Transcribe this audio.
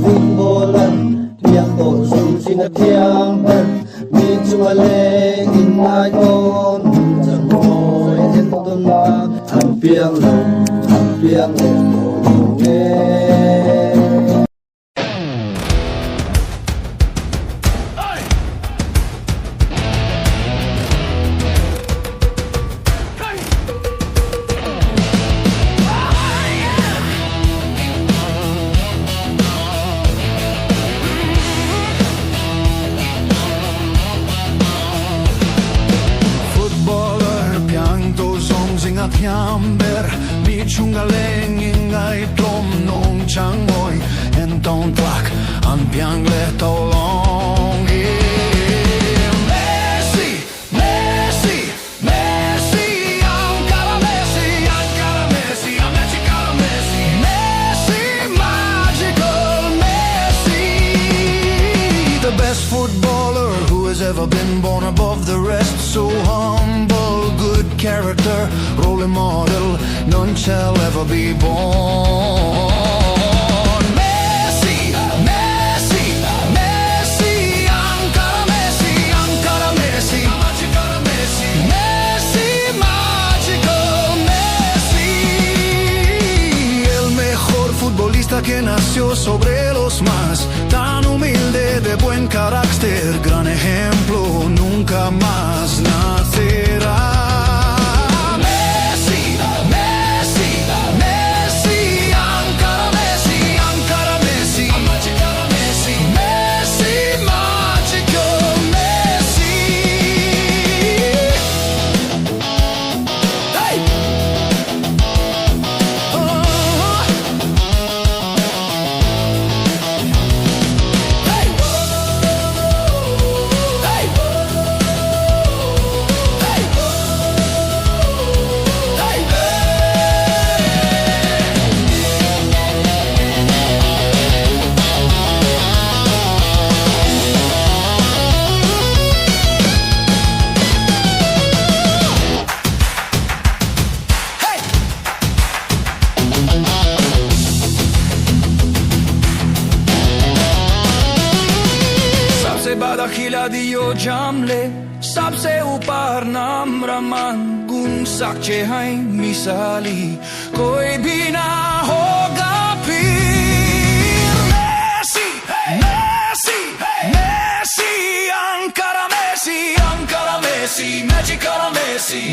Footballen, tiempo som sina tiamber, mi chuale in my own, chẳng ngồi in tôn ta, han piang le nghe. Tiamber, mi chungaleng ingai plom nong changoy, en ton tlak, an piang le tolong. Messi, Messi, Messi, ancora Messi, ancora Messi, a Messi, cara Messi, Messi, magical Messi, the best footballer who has ever been born above the rest, so humble, good character, role model, none shall ever be born. Messi, Messi, Messi, ancora Messi, ancora Messi, magical Messi, Messi, magical Messi, el mejor futbolista que nació sobre los más, tan humilde, de buen carácter, gran ejemplo, nunca más nacerá. Diyo jamle sabse upar nam raman gun sakche hai misali koi bhi na hoga phir. Messi, Messi, Messi, ancora Messi, ancora Messi, magical Messi.